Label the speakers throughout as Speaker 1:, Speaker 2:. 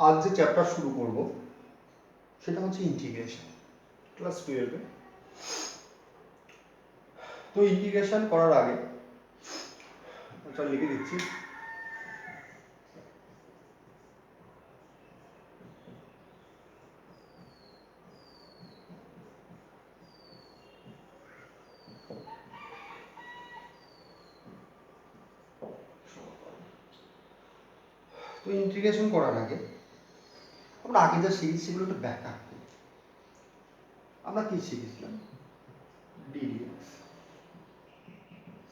Speaker 1: আজ যে চ্যাপ্টার শুরু করব সেটা হচ্ছে ইন্টিগ্রেশন, ক্লাস 12-এ। তো ইন্টিগ্রেশন করার আগে লিখে দিচ্ছি তো ইন্টিগ্রেশন করার আগে আমরা আগে যা শিখেছি সেগুলো একটু ব্যাখ্যা করি। আমরা কি শিখেছিলাম? ddx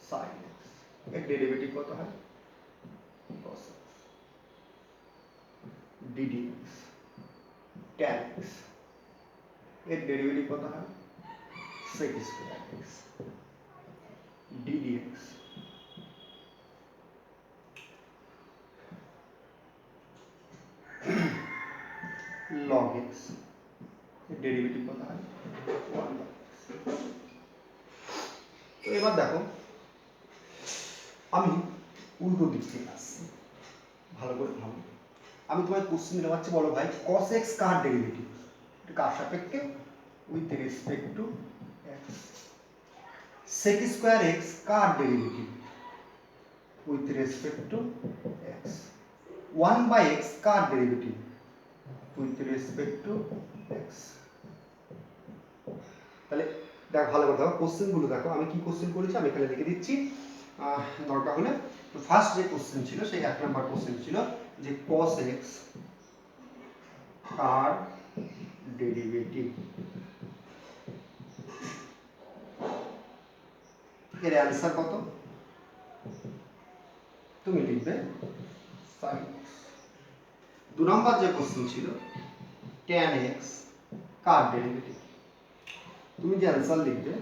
Speaker 1: sin x এর ডেরিভেটিভ কত হয়? cos x। ddx tan x এর ডেরিভেটিভ কত হয়? sec square x। ddx log x এর ডেরিভেটিভ কত হয়? 1/x। তো এবার দেখো আমি উল্টো দিক থেকে আসছি, ভালো করে ভাবো। আমি তোমায় কোশ্চেন দেওয়াচ্ছি, বলো ভাই cos x কার ডেরিভেটিভ? এটা কার সাপেক্ষে? With respect to x। sec square x কার derivative? With respect to x। 1/x car derivative? With respect to x। তাহলে দেখো ভালো করে দেখো কোশ্চেনগুলো, দেখো আমি কি কোশ্চেন করেছি আমি এখানে লিখে দিচ্ছি দরকার হলে। তো ফার্স্ট যে কোশ্চেন ছিল সেই 1 নম্বর কোশ্চেন ছিল যে cos x কার ডেরিভেটিভ। এর অ্যান্সার কত? তুমি লিখবে sin x। 2 নম্বর যে কোশ্চেন ছিল tan x কার ডেরিভেটিভ। তুমি যে অ্যান্সার লিখবে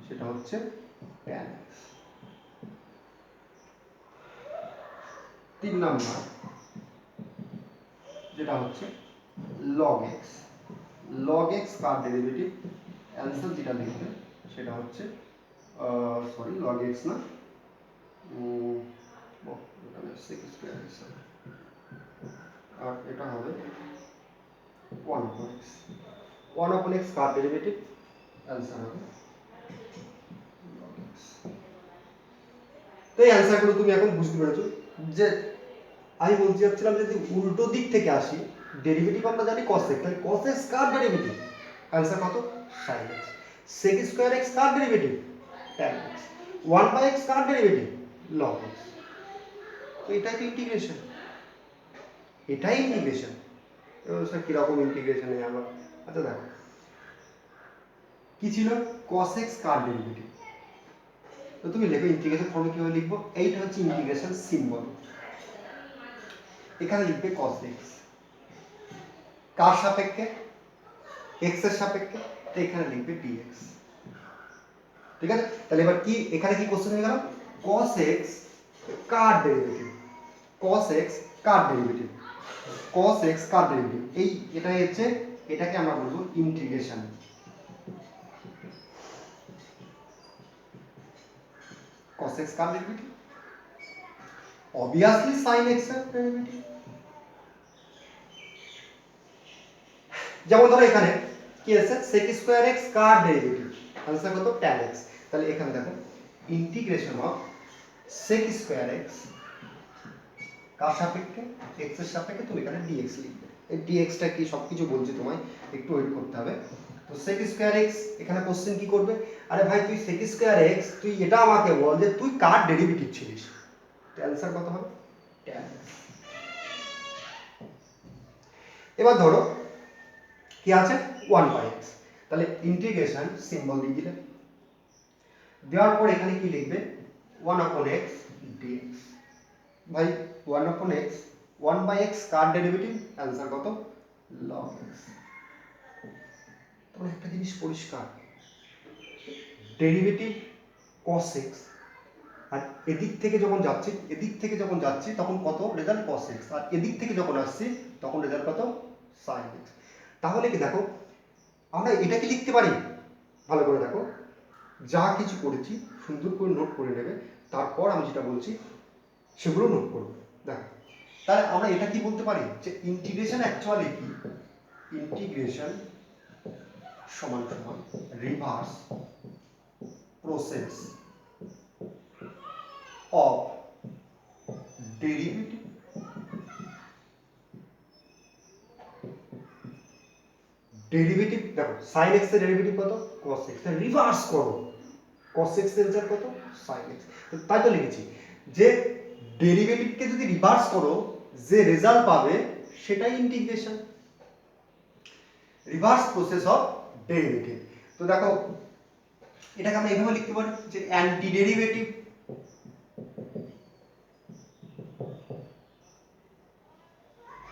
Speaker 1: সেটা হচ্ছে tan x। 3 নম্বর যেটা হচ্ছে log x। log x কার ডেরিভেটিভ, অ্যান্সার যেটা লিখবে সেটা হচ্ছে সরি log x না, এখানে sec স্কয়ার x আর এটা হবে 1/x। 1/x কার ডেরিভেটিভ, অ্যান্সার হবে log x। তো এই অ্যান্সারগুলো তুমি এখন বুঝতে পেরেছো যে আমি বলতে চাচ্ছিলাম যদি উল্টো দিক থেকে আসি, ডেরিভেটিভ আমরা জানি cos x, তাহলে cos x কার ডেরিভেটিভ? অ্যান্সার কত? sin x। sec square x কার ডেরিভেটিভ? tan x। 1/x কার ডেরিভেটিভ? log x। তো এটাই তো ইন্টিগ্রেশন, এটাই ইন্টিগ্রেশন। এবার স্যার কিরকম ইন্টিগ্রেশন হয় আবার? আচ্ছা দেখো কি ছিল cos x কার ডেরিভেটিভ। তো তুমি লেখো ইন্টিগ্রেশন ফর্মে কিভাবে লিখবো, এইটা হচ্ছে ইন্টিগ্রেশন সিম্বল। এখানে লিখবে cos x কার সাপেক্ষে? x এর সাপেক্ষে, তো এখানে লিখবে dx। ঠিক আছে, তাহলে এবার কি এখানে কি কোশ্চেন হয়ে গেল? cos x কার ডেরিভেটিভ। cos x কার ডেরিভেটিভ, cos x কার ডেরিভেটিভ, এই এটাই হচ্ছে, এটাকে আমরা বলবো ইন্টিগ্রেশন। cos x কার ডেরিভেটিভ? obviously sin x এর ডেরিভেটিভ। যেমন ধরো এখানে কি আছে sec স্কয়ার x কার ডেরিভেটিভ, आंसर কত? tan x। তাহলে এখানে দেখো integration of sec square x কার সাপেক্ষে? x এর সাপেক্ষে, তুমি এখানে dx লিখবে। এই dx টা কি সবকিছু বলছি তোমায়, একটু ওয়েট করতে হবে। তো sec স্কয়ার x এখানে কোশ্চেন কি করবে? আরে ভাই তুই sec স্কয়ার x তুই এটা আমাকে বল যে তুই কার ডেরিভেটিভ ছিলিস। তো आंसर কত হবে? tan x। এবার ধরো কি আছে 1/x, তাহলে ইন্টিগ্রেশন সিম্বল দিয়ে দিলে, দেওয়ার পর এখানে কি লিখবে 1/x dx। ভাই 1/x 1/x কার ডেরিভেটিভ, आंसर কত? log x। তখন একটা জিনিস পরিষ্কার, ডেরিভেটিভ cos x আর এদিক থেকে যখন যাচ্ছি তখন কত রেজাল্ট cos x, আর এদিক থেকে যখন আসছি তখন রেজাল্ট কত? sin x। তাহলে কি দেখো আমরা এটা কি লিখতে পারি, ভালো করে দেখো যা কিছু করেছি সুন্দর করে নোট করে নেবে, তারপর আমি যেটা বলছি সেগুলো নোট করবে। দেখো তাহলে আমরা এটা কি বলতে পারি যে ইন্টিগ্রেশন অ্যাকচুয়ালি কি, ইন্টিগ্রেশন সমান সমান reverse process of derivative derivative. দেখো sin x এর ডেরিভেটিভ কত, cos x, রিভার্স করো cos x এর রেজাল্ট কত, sin x। তাই তো লিখেছি যে ডেরিভেটিভকে যদি রিভার্স করো যে রেজাল্ট পাবে সেটাই integration, reverse process of derivative. তো দেখো এটাকে আমরা এইভাবে লিখতে পারি যে অ্যান্টি ডেরিভেটিভ,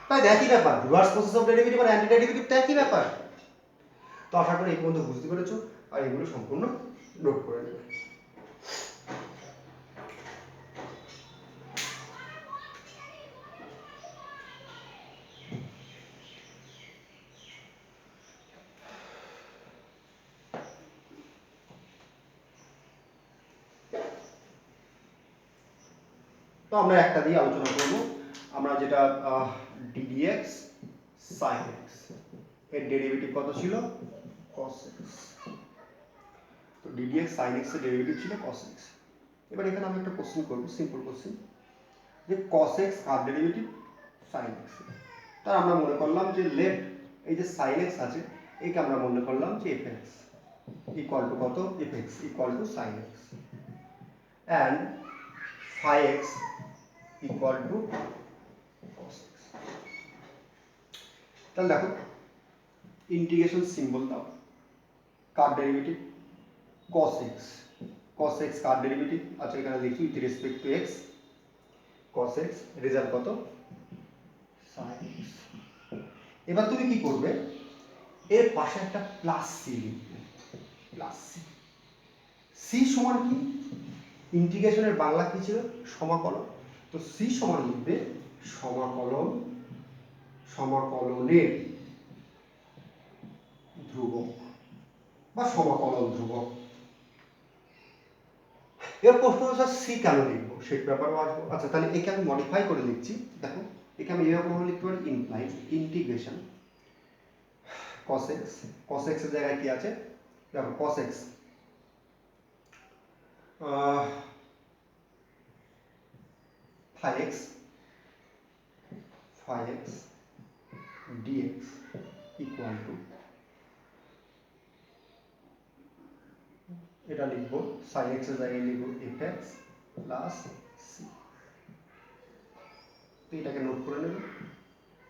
Speaker 1: তাই একই ব্যাপার, রিভার্স প্রসেস অফ ডেরিভেটিভ আর অ্যান্টি ডেরিভেটিভ তো একই ব্যাপার। তো আশা করি এই পর্যন্ত বুঝতে পেরেছো, আর এগুলো সম্পূর্ণ নোট করে নেবে। তো আমরা একটা দিয়ে আলোচনা করব, আমরা যেটা ddx sin x এর ডেরিভেটিভ কত ছিল, cos x। তো ddx sin x এর ডেরিভেটিভ ছিল cos x। এবার এখানে আমি একটা কোশ্চেন করব, সিম্পল কোশ্চেন, যে cos x কার ডেরিভেটিভ, sin x। তার আমরা মনে করলাম যে লেফট এই যে sin x আছে একে আমরা মনে করলাম যে fx ইকুয়াল টু কত, fx equal to sin x and phi x equal to cos x। তাহলে দেখো ইন্টিগ্রেশন সিম্বল দাও, কার derivative, cos x, cos x কার ডেরিভেটিভ, আচ্ছা এখানে লিখি with respect to x, cos x result কত, sin x। এবার তুমি কি করবে, এর পাশে একটা প্লাস সি লিখবে, প্লাস সি। সি সমান কি, ইন্টিগ্রেশনের বাংলা কি ছিল, সমাকলন। তো সি সমান লিখবে সমাকলন, সমাকলনের ধ্রুবক বা সমাকলন ধ্রুবক। এর প্রশ্ন হচ্ছে সি কেন লিখবো সেই ব্যাপারে আসবো। আচ্ছা তাহলে একে আমি মডিফাই করে লিখছি, দেখো একে আমি এরকম লিখতে পারি imply integration cos x, cos x এর জায়গায় কি আছে, দেখো cos x phi x dx equal two, এটা লিখবো sin x এর জায়গায় লিখবো fx প্লাস c। তো এটাকে নোট করে নেবে,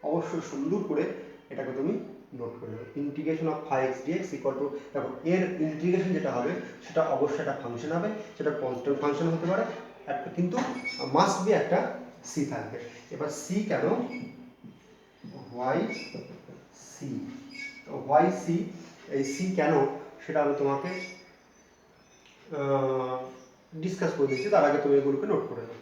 Speaker 1: অবশ্যই সুন্দর করে এটাকে তুমি নোট করে নেবে। Integration of phi x dx equal two, দেখো এর ইন্টিগ্রেশন যেটা হবে সেটা অবশ্যই একটা ফাংশন হবে, সেটা কনস্ট্যান্ট ফাংশন হতে পারে, একটা কিন্তু মাস্ট বি একটা c থাকবে। এবার c কেন, why c, তো why c, এই c কেন সেটা আমি তোমাকে ডিসকাস করে দিচ্ছি, তার আগে তুমি এগুলোকে নোট করে নাও।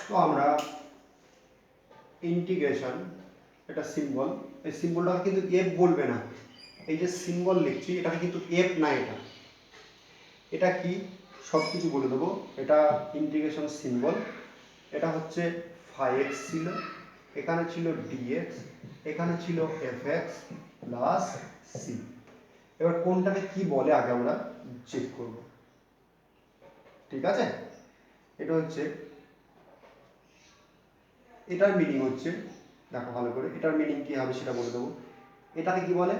Speaker 1: তো আমরা ইন্টিগ্রেশন, এটা সিম্বল, এই সিম্বলটাকে কিন্তু এফ বলবে না, এই যে সিম্বল লিখছি এটাকে কিন্তু এফ না, এটা এটা কি সব কিছু বলে দেবো। এটা ইন্টিগ্রেশন সিম্বল, এটা হচ্ছে phi x ছিল, এখানে ছিল dx, এখানে ছিল fx প্লাস c। এবার কোনটাকে কি বলে আগে আমরা চেক করব, ঠিক আছে। এটা হচ্ছে, এটার মিনিং হচ্ছে, দেখো ভালো করে এটার মিনিং কি হবে সেটা বলে দেবো। এটাকে কি বলে,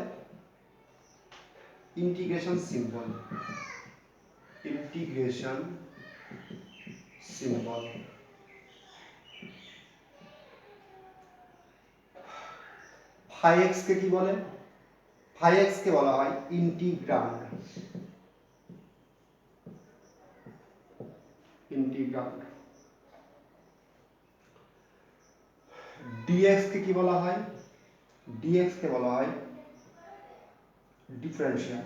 Speaker 1: integration symbol, integration symbol. phi x কে কি বলে, phi x কে বলা হয় ইন্টিগ্রান্ড, ইন্টিগ্রান্ড। dx কে কি বলা হয়, dx কে বলা হয় ডিফারেন্সিয়াল।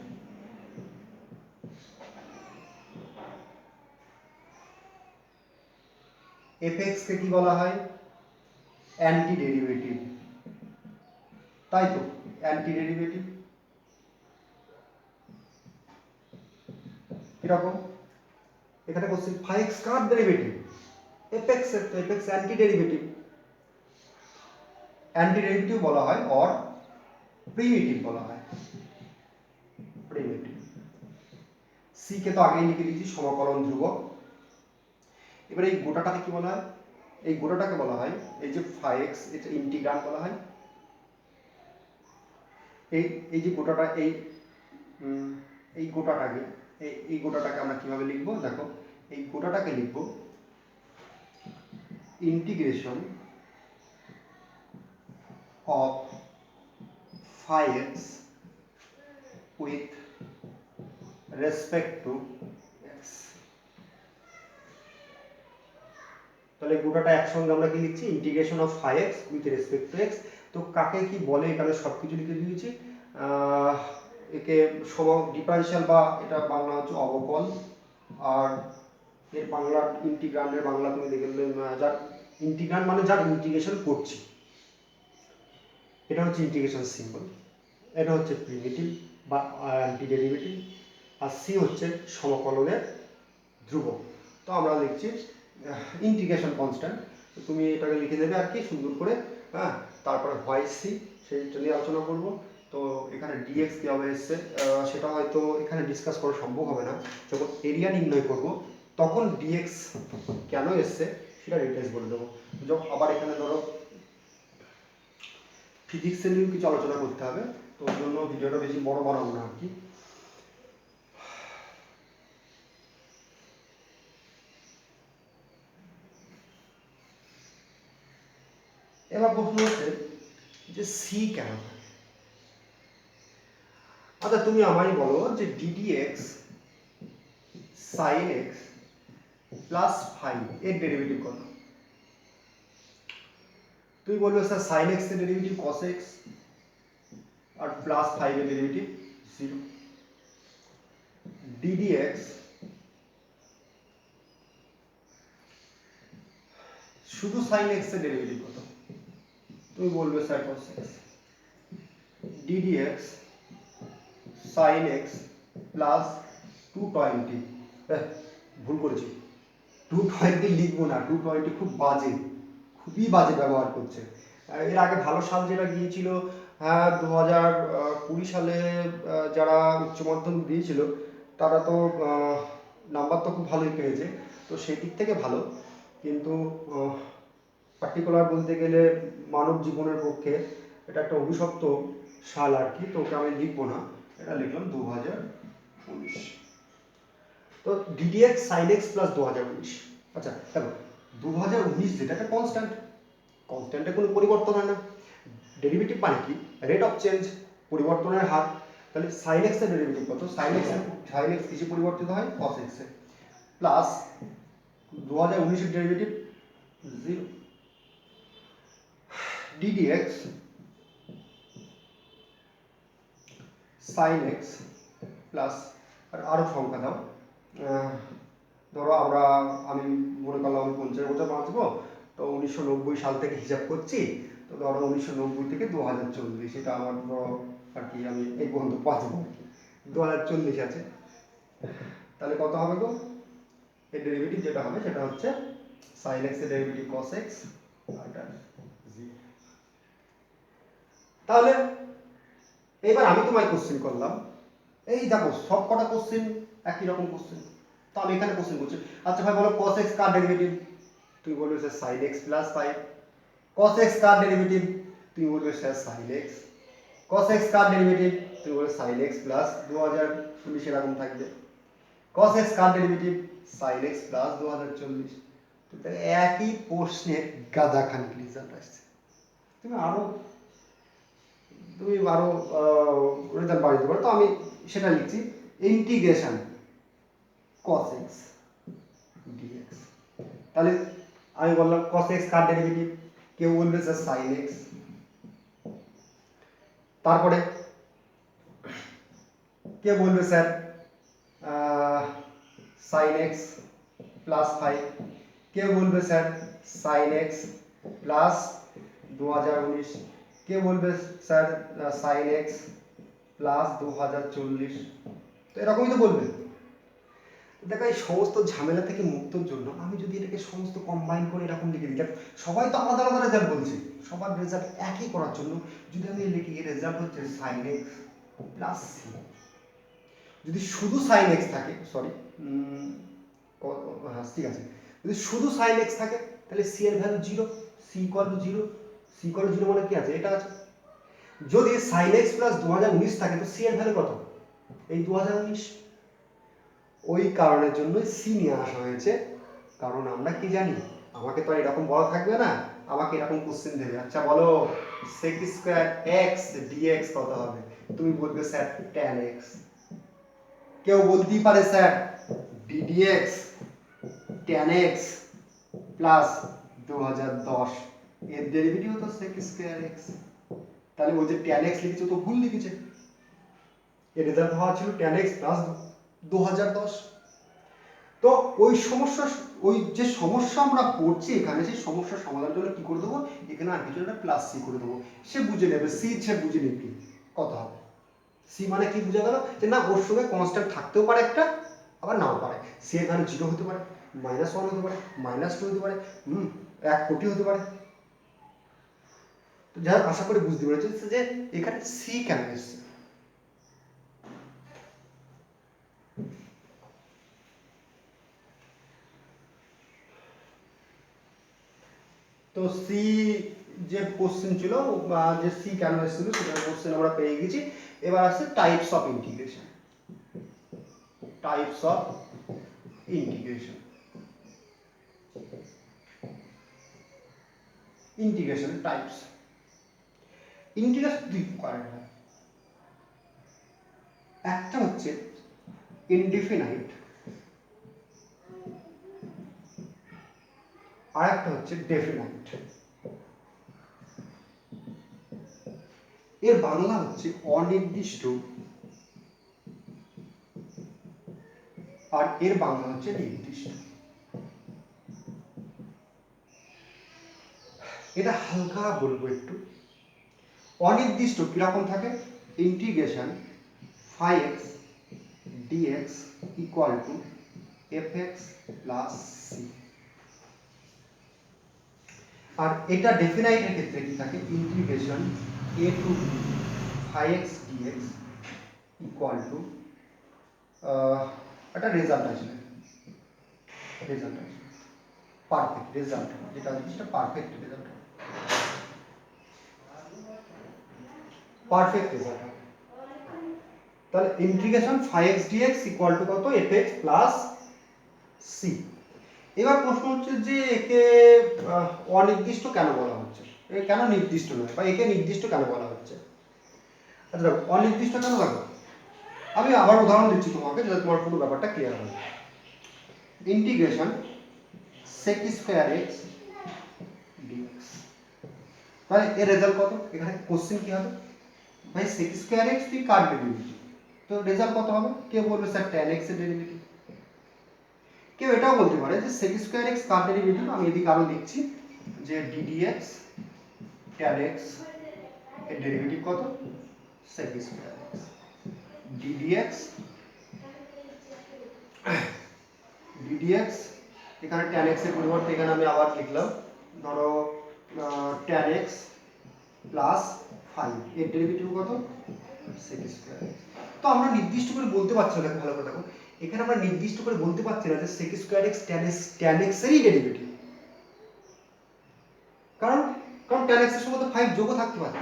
Speaker 1: এফএক্স কে কি বলা হয়? অ্যান্টি ডেরিভেটিভ, তাই তো, অ্যান্টি ডেরিভেটিভ। কিরকম? এখানে কোশ্চেন 5x কার ডেরিভেটিভ? এফএক্স এর, তো FX anti derivative. Anti derivative বলা হয় অর প্রিমিটিভ বলা হয়, প্রিমিটিভ। সি কে তো আগেই লিখে দিয়েছি সমাকলন ধ্রুবক। এবারে এই গোটাটাকে কি বলা হয়? এই গোটাটাকে বলা হয়, এই যে 5x এটা ইন্টিগ্রান্ড বলা হয়। এই যে গোটাটা, এই গোটাটাকে, এই গোটাটাকে আমরা কিভাবে লিখবো? দেখো, এই গোটাটাকে লিখবো integration of 5x with respect to x। তাহলে গোটাটা একসঙ্গে আমরা কি লিখছি? Integration of 5x with respect to x। তো কাকে কি বলে এখানে সবকিছু লিখে দিয়েছি। একে ডিফারেনশিয়াল বা এটা বাংলা হচ্ছে অবকল, আর এর বাংলা ইন্টিগ্রান্ডের বাংলা তুমি দেখে যার ইন্টিগ্রান্ড মানে যার ইন্টিগ্রেশন করছি, এটা হচ্ছে ইন্টিগ্রেশন সিম্বল। এটা হচ্ছে প্রিমিটিভ বা অ্যান্টি ডেরিভেটিভ, আর সি হচ্ছে সমকলনের ধ্রুবক। তো আমরা লিখছি ইন্টিগ্রেশন কনস্ট্যান্ট। তুমি এটাকে লিখে দেবে আর কি সুন্দর করে, হ্যাঁ। তারপরে হোয়াই সি, সেইটা নিয়ে আলোচনা করব। তো এখানে ডিএক্স কীভাবে এসছে সেটা হয়তো এখানে ডিসকাস করা সম্ভব হবে না। যখন এরিয়া নির্ণয় করব তখন ডিএক্স কেন এসছে সেটা ডিটেলস বলে দেবো। যখন আবার এখানে ধরো ফিজিক্সের নিয়েও কিছু আলোচনা করতে হবে, তো ওই জন্য ভিডিওটা বেশি বড় বানাবো না আর কি। এবার প্রশ্ন হচ্ছে যে সি কেন? আচ্ছা তুমি আমায় বলো যে ডিডিএক্স সাইন এক্স প্লাস 5 এর ডেরিভেটিভ কত? তুমি বলবে স্যার সাইন এক্স এর ডেরিভেটিভ কস এক্স আর প্লাস 5 এর ডেরিভেটিভ 0। ডিডিএক্স শুধু সাইন এক্স এর ডেরিভেটিভ কত? তুমি বলবে sir cos x। ddx sin x plus 220, ভুল করেছি, 220 লিখবো না, 220 খুব বাজে, খুবই বাজে ব্যবহার করছে। এর আগে ভালো সাল যেটা গিয়েছিল, হ্যাঁ 2020 সালে যারা উচ্চ মাধ্যমিক দিয়েছিল তারা তো নাম্বার তো খুব ভালোই পেয়েছে, তো সেই দিক থেকে ভালো। কিন্তু পার্টিকুলার বলতে গেলে মানব জীবনের পক্ষে এটা একটা অভিশপ্ত সাল আর কি, তো ওকে আমি লিখবো না, এটা লিখলাম 2019। তো ডিডিএক্স সাইন এক্স প্লাস 2019। আচ্ছা দেখো 2019 যেটা একটা কনস্ট্যান্ট, কনস্ট্যান্টে কোনো পরিবর্তন হয় না। ডেরিভেটিভ মানে কি? রেট অফ চেঞ্জ, পরিবর্তনের হার। তাহলে সাইন এক্স এর ডেরিভেটিভ কত? সাইন এক্স কিসে পরিবর্তিত হয়? কস এক্স এ। প্লাস 2019 এর ডেরিভেটিভ 0। ddx sin x প্লাস, আর আরো সংখ্যা দাও, ধরো আমি মনে করলাম আমি 50 বছর বাঁচবো, তো 1990 সাল থেকে হিসাব করছি, তো ধরো 1990 থেকে 2040, এটা আমার ধরো আর কি আমি এই পর্যন্ত বাঁচবো আর কি, 2040 আছে। তাহলে কত হবে গো? এর ডেরিভেটিভ যেটা হবে সেটা হচ্ছে sin x এর ডেরিভেটিভ cos x আর এটা 0। তাহলে এবার আমি তোমায় কোশ্চেন করলাম, এই দেখো সব কটা কোশ্চেন একই রকম কোশ্চেন, তো আমি এখানে কোশ্চেন করছি। আচ্ছা ভাই বলো cos x কার ডেরিভেটিভ? তুই বলবে sir sin x plus 5। cos x কার ডেরিভেটিভ? তুই বলবে sir sin x। cos x কার ডেরিভেটিভ? তুই বলবে sin x প্লাস 2019 এরকম থাকবে। cos x কার ডেরিভেটিভ? sin x plus 2040। তো একই প্রশ্নের গাদাখানিক রেজাল্ট আসছে। তুমি আরো রেজাল্ট বাড়িতে পারো, তো আমি সেটা লিখছি ইন্টিগ্রেশন cos x dx। তাহলে আমি বললাম cos x কার ডেরিভেটিভ? কেউ বলবে স্যার sin x। তারপরে কে বলবে স্যার সাইন এক্স প্লাস 5? কে বলবে স্যার সাইন এক্স প্লাস 2019? কে বলবে স্যার সাইন এক্স প্লাস 2040? তো এরকমই তো বলবে। দেখো এই সমস্ত ঝামেলা থেকে মুক্তর জন্য আমি যদি এটাকে সমস্ত কম্বাইন করে এরকম লিখে দিই, সবাই তো আলাদা আলাদা রেজাল্ট বলছে, সবার রেজাল্ট একই করার জন্য যদি আমি লিখি এর রেজাল্ট হচ্ছে সাইন এক্স প্লাস সি। যদি শুধু সাইন এক্স থাকে, সরি হ্যাঁ ঠিক আছে, যদি শুধু সাইন এক্স থাকে তাহলে সি এর value 0, c equal to 0। C equal to 0 মানে কি আছে, এটা আছে। যদি সাইন এক্স প্লাস 2019 থাকে তো সি এর ভ্যালু কত, এই 2019। ওই কারণের জন্য সি নিয়ে আসা হয়েছে, কারণ আমরা কি জানি, আমাকে তো এরকম বলা থাকবে না, আমাকে এরকম কোশ্চেন দেবে, আচ্ছা বলো sec স্কয়ার x dx কত হবে, তুমি বলবে স্যার tan x। কেউ বলতেই পারে sir ddx tan x plus 2010, এর ডেরিভেটিভ তো sec স্কয়ার x। তাহলে ও যে tan x লিখেছে তো ভুল লিখেছে, এর রেজাল্ট হওয়া ছিল tan x প্লাস 2010। তো ওই সমস্যা, ওই যে সমস্যা আমরা পড়ছি এখানে, সেই সমস্যার সমাধানের জন্য কি করে দেবো, এখানে আর কিছু একটা প্লাস সি করে দেবো, সে বুঝে নেবে, সে বুঝে নিবি কত হবে। সি মানে কি বুঝে গেল, যে না ওর সঙ্গে কনস্ট্যান্ট থাকতেও পারে একটা, আবার নাও পারে। সি এর ভ্যালু 0 হতে পারে, -1 হতে পারে, -2 হতে পারে, 1 কোটি হতে পারে। তো যাই হোক, আশা করি বুঝতে পেরেছি যে এখানে সি কেন এসছে। তো সি যে কোশ্চেন ছিল, যে সি কেন এসেছিল সেটার কোশ্চেন আমরা পেয়ে গেছি। এবার আসছে types of integration. Types of integration, integration types. Integration দুই প্রকারের হয়, একটা হচ্ছে ইনডিফিনাইট, আর একটা হচ্ছে ডেফিনাইট। এর বাংলা হচ্ছে অনির্দিষ্ট, আর এর বাংলা হচ্ছে নির্দিষ্ট। এটা হালকা বলবো একটু। অনির্দিষ্ট কিরকম থাকে, integration phi x dx equal to fx plus c। আর এটা ডেফিনাইটের ক্ষেত্রে কি থাকে, integration a to b phi x dx equal to একটা রেজাল্ট আসবে, রেজাল্ট আসবে পারফেক্ট রেজাল্ট, যেটা হচ্ছে সেটা পারফেক্ট রেজাল্ট, পারফেক্ট রেজাল্ট। তাহলে integration phi x dx equal to কত, fx প্লাস c। এবার প্রশ্ন হচ্ছে যে একে অনির্দিষ্ট কেন বলা হচ্ছে, একে কেন নির্দিষ্ট নয়, বা একে নির্দিষ্ট কেন বলা হচ্ছে। আচ্ছা দেখো, অনির্দিষ্ট কেন, দেখো আমি আবার উদাহরণ দিচ্ছি তোমাকে, যাতে তোমার পুরো ব্যাপারটা ক্লিয়ার হয়। Integration sec square x dx, তাহলে এর রেজাল্ট কত, এখানে কোশ্চেন কি হবে, ভাই sec স্কয়ার x তুই কার ডেরিভেটিভ, তো রেজাল্ট কত হবে, কে বলবে স্যার tan x এর ডেরিভেটিভ। কেউ এটাও বলতে পারে যে sec স্কয়ার x কার ডেরিভেটিভ, আমি এদিকে আরো লিখছি যে ddx tan x এর ডেরিভেটিভ কত, sec square x ddx ddx, এখানে tan x এর পরিবর্তে এখানে আমি আবার লিখলাম ধরো tan x প্লাস 5 এর ডেরিভেটিভ কত, sec স্কয়ার x। তো আমরা নির্দিষ্ট করে বলতে পারছি না, ভালো করে দেখো এখানে আমরা নির্দিষ্ট করে বলতে পারছি না যে sec square x tan x এরই ডেরিভেটিভ, কারণ কারণ tan x এর সঙ্গে তো 5 যোগও থাকতে পারে,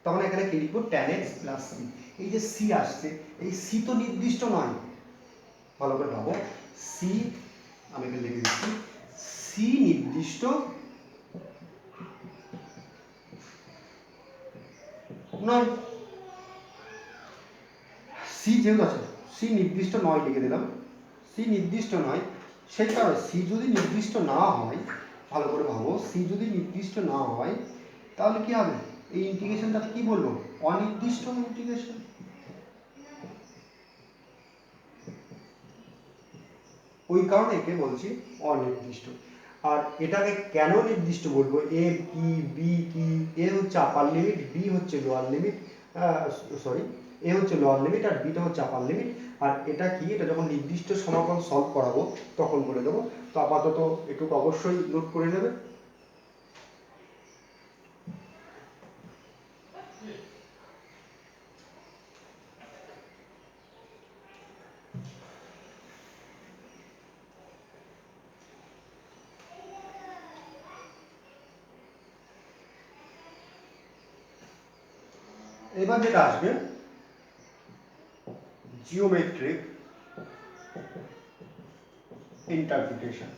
Speaker 1: তখন এখানে কি লিখবো tan x প্লাস c। এই যে c আসছে, এই c তো নির্দিষ্ট নয়, ভালো করে ভাবো, c আমি এখানে লিখে দিচ্ছি, c নির্দিষ্ট নয়, c যেহেতু আছে, c নির্দিষ্ট নয় লিখে দিলাম, c নির্দিষ্ট নয়, সেই কারণে c যদি নির্দিষ্ট না হয়, ভালো করে ভাবো c যদি নির্দিষ্ট না হয় তাহলে কি হবে, এই ইন্টিগ্রেশনটাকে কি বলবো, অনির্দিষ্ট ইন্টিগ্রেশন। ওই কারণে একে বলছি অনির্দিষ্ট। আর এটাকে কেন নির্দিষ্ট বলবো, এ কি, বি কি, এ হচ্ছে আপার লিমিট, বি হচ্ছে লোয়ার লিমিট, সরি, এ হচ্ছে লোয়ার লিমিট আর বিটা হচ্ছে আপার লিমিট। আর এটা কি, এটা যখন নির্দিষ্ট সমাকলন সলভ করাবো তখন বলে দেবো। তো আপাতত এটুকু অবশ্যই নোট করে নেবে। এবার যেটা আসবে জিওমেট্রিক ইন্টারপ্রিটেশন।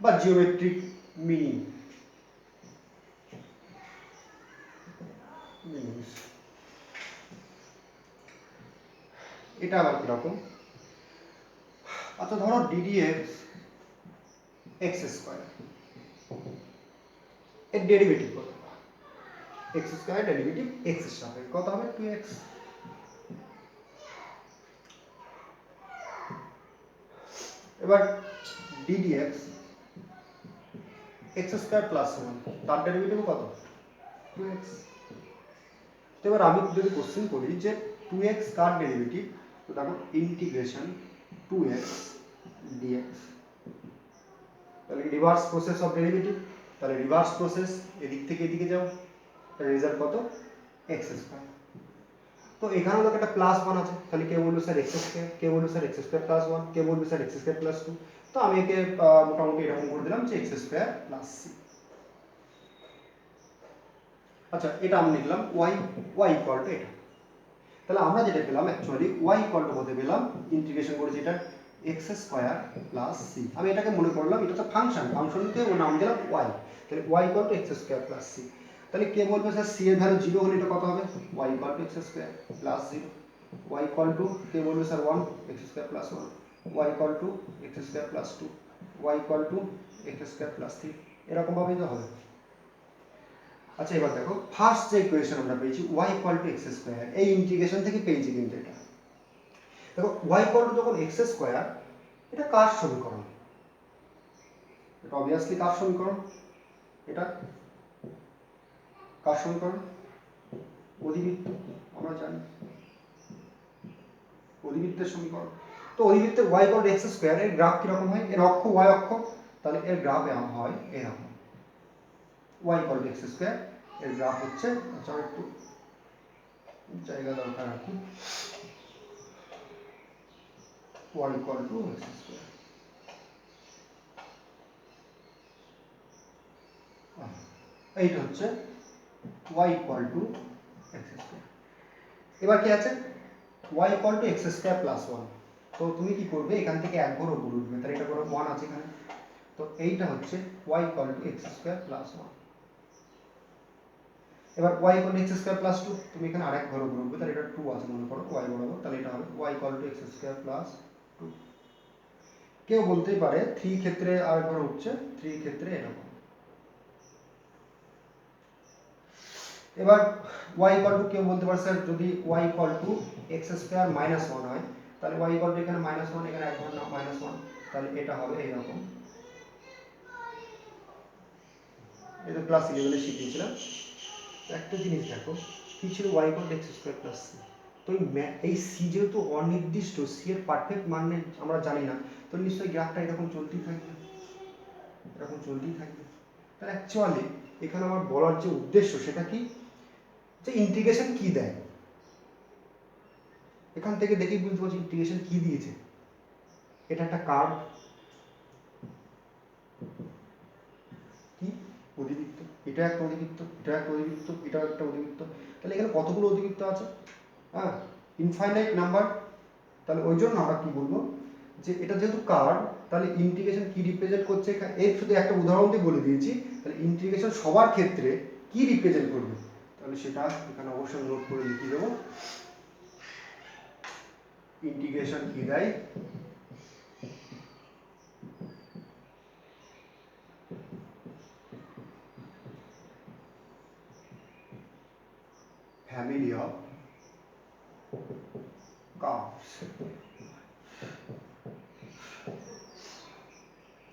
Speaker 1: বা জিওমেট্রিক মিনিং, এটা আবার কিরকম? আচ্ছা ধরো ddx x স্কয়ার, এর ডেরিভেটিভ কত? x স্কয়ার ডেরিভেটিভ x এর সাপেক্ষে কত হবে? 2x। এবার ddx x স্কয়ার প্লাস 1, তার ডেরিভেটিভ কত? 2x। তো এবার আমি যদি কোশ্চেন করি যে 2x কার ডেরিভেটিভ, তো দেখো ইন্টিগ্রেশন 2x dx, তাহলে রিভার্স প্রসেস অফ ডেরিভেটিভ, তাহলে রিভার্স প্রসেস এদিক থেকে এদিকে যাও, তাহলে রেজাল্ট কত? x square. তো এখানেও দেখো একটা প্লাস 1 আছে, তাহলে কে বলবে স্যার x স্কয়ার, কে বলবে স্যার x স্কয়ার প্লাস 1, কে বলবে স্যার x স্কয়ার প্লাস 2। তো আমি একে মোটামুটি এরকম করে দিলাম যে x স্কয়ার প্লাস c। আচ্ছা এটা আমি লিখলাম y ইকুয়াল টু এটা। তাহলে আমরা যেটা পেলাম অ্যাকচুয়ালি y ইকুয়াল টু হতে পেলাম, ইন্টিগ্রেশন করেছি এটা x স্কয়ার প্লাস c। আমি এটাকে মনে করলাম এটা তো ফাংশন, ফাংশনকে ও নাম দিলাম y, তাহলে y equal to x square plus c। তাহলে কে বলবে স্যার c এর ভ্যালু 0 হলে এটা কত হবে? y equal to x square plus 0। y equal to, কে বলবে sir 1, x square plus 1। y equal to x square plus 2, y equal to x square plus 3। এরকম ভাবেই তো হবে। আচ্ছা এবার দেখো ফার্স্ট যে ইকুয়েশন আমরা পেয়েছি y equal to x square, এই ইন্টিগ্রেশন থেকে পেয়েছি কিন্তু এটা। দেখো y ইকুয়াল টু যখন x স্কয়ার, এটা কার সমীকরণ? এটা অবভিয়াসলি কার সমীকরণ? এটা কার সমীকরণ? অধিবৃত্ত, আমরা জানি অধিবৃত্তের সমীকরণ। তো অধিবৃত্তের y equal to x square এর গ্রাফ কি রকম হয়? এর অক্ষ y অক্ষ, তাহলে এর গ্রাফ এরকম হয়, এরকম y equal to x square এর গ্রাফ হচ্ছে, আচ্ছা একটু জায়গা দরকার আর কি, y equal to x square. এইটা হচ্ছে y equal to x square. এবার কি আছে? y equal to x square plus 1। তো তুমি কি করবে, এখান থেকে এক ঘর উপরে উঠবে, তাহলে এটা করো 1 আছে এখানে, তো এইটা হচ্ছে y equal to x square plus 1। এবার y equal to x square plus 2, তুমি এখানে আরেক ঘর উপরে উঠবে, তাহলে এটা 2 আছে মনে করো y বরাবর, তাহলে এটা হবে y equal to x square plus 2। কেউ বলতেই পারে 3 ক্ষেত্রে আরেক ঘর উঠছে, 3 ক্ষেত্রে এরকম। এবার y ইকুয়াল টু, কেউ বলতে পারে স্যার যদি y equal to x square minus 1 হয়, তাহলে y ইকুয়াল টু এখানে মাইনাস 1, এখানে এক ঘর না মাইনাস 1, তাহলে এটা হবে এইরকম। এটা ক্লাস 11 এ শিখিয়েছিলাম। একটা জিনিস দেখো, কি ছিল y equal to x square plus c। তো এই c যেহেতু অনির্দিষ্ট, c এর পারফেক্ট মান আমরা জানি না, তো নিশ্চয়ই গ্রাফটা এরকম চলতেই থাকবে, এরকম চলতেই থাকবে। তাহলে অ্যাকচুয়ালি এখানে আমার বলার যে উদ্দেশ্য সেটা কি, যে ইন্টিগ্রেশন কি দেয়। এখান থেকে দেখেই বুঝতে পারছি ইন্টিগ্রেশন কি দিয়েছে। এটা একটা কার্ভ, কি অধিবৃত্ত, এটা একটা অধিবৃত্ত, এটা একটা অধিবৃত্ত, এটা একটা অধিবৃত্ত। তাহলে এখানে কতগুলো অধিবৃত্ত আছে? হ্যাঁ, ইনফাইনাইট নাম্বার। তাহলে ওই জন্য আমরা কি বলবো, যে এটা যেহেতু কার্ভ, তাহলে ইন্টিগ্রেশন কি রিপ্রেজেন্ট করছে, এর শুধু একটা উদাহরণ দিয়ে বলে দিয়েছি। তাহলে ইন্টিগ্রেশন সবার ক্ষেত্রে কি রিপ্রেজেন্ট করবে, তাহলে সেটা এখানে অবশ্যই নোট করে লিখে দেবো। ইন্টিগ্রেশন কি দেয়, family of curves,